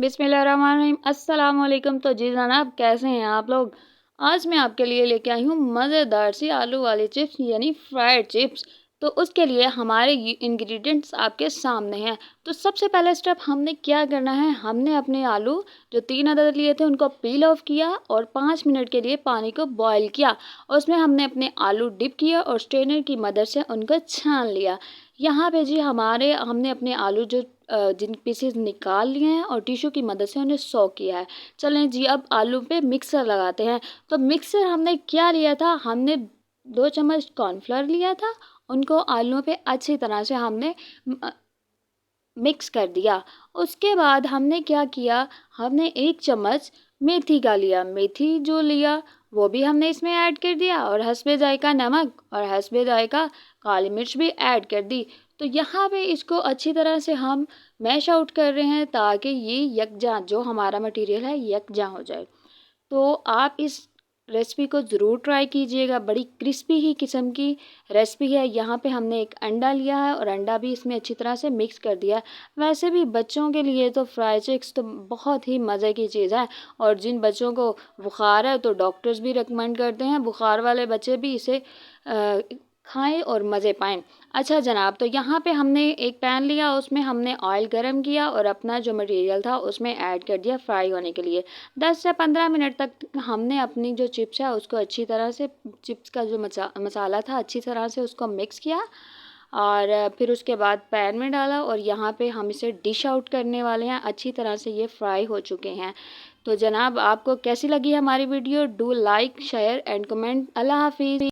बिस्मिल्लाहिर्रहमानिर्रहीम। अस्सलाम वालेकुम। तो जी जनाब, कैसे हैं आप लोग। आज मैं आपके लिए लेके आई हूँ मज़ेदार सी आलू वाली चिप्स यानी फ्राइड चिप्स। तो उसके लिए हमारे इंग्रेडिएंट्स आपके सामने हैं। तो सबसे पहला स्टेप हमने क्या करना है, हमने अपने आलू जो 3 अदद लिए थे उनको पील ऑफ किया और 5 मिनट के लिए पानी को बॉईल किया। उसमें हमने अपने आलू डिप किया और स्ट्रेनर की मदद से उनको छान लिया। यहाँ पे जी हमने अपने आलू जो जिन पीसेस निकाल लिए हैं और टिश्यू की मदद से उन्हें सॉ किया है। चलें जी, अब आलू पे मिक्सर लगाते हैं। तो मिक्सर हमने क्या लिया था, हमने 2 चम्मच कॉर्नफ्लोर लिया था। उनको आलूओं पे अच्छी तरह से हमने मिक्स कर दिया। उसके बाद हमने क्या किया, हमने 1 चम्मच मेथी का लिया। मेथी जो लिया वो भी हमने इसमें ऐड कर दिया और हस्बे जायका नमक और हस्बे जायका काली मिर्च भी ऐड कर दी। तो यहाँ पे इसको अच्छी तरह से हम मैश आउट कर रहे हैं ताकि ये यकजा जो हमारा मटेरियल है यकजा हो जाए। तो आप इस रेसिपी को ज़रूर ट्राई कीजिएगा, बड़ी क्रिस्पी ही किस्म की रेसिपी है। यहाँ पे हमने एक अंडा लिया है और अंडा भी इसमें अच्छी तरह से मिक्स कर दिया है। वैसे भी बच्चों के लिए तो फ्राई चिक्स तो बहुत ही मज़े की चीज़ है और जिन बच्चों को बुखार है तो डॉक्टर्स भी रिकमेंड करते हैं बुखार वाले बच्चे भी इसे खाएं और मज़े पाएं। अच्छा जनाब, तो यहाँ पे हमने एक पैन लिया, उसमें हमने ऑयल गरम किया और अपना जो मटेरियल था उसमें ऐड कर दिया फ्राई होने के लिए। 10 से 15 मिनट तक हमने अपनी जो चिप्स है उसको अच्छी तरह से, चिप्स का जो मसाला था अच्छी तरह से उसको मिक्स किया और फिर उसके बाद पैन में डाला और यहाँ पे हम इसे डिश आउट करने वाले हैं। अच्छी तरह से ये फ्राई हो चुके हैं। तो जनाब, आपको कैसी लगी हमारी video, do like share and comment. अल्लाह हाफिज़।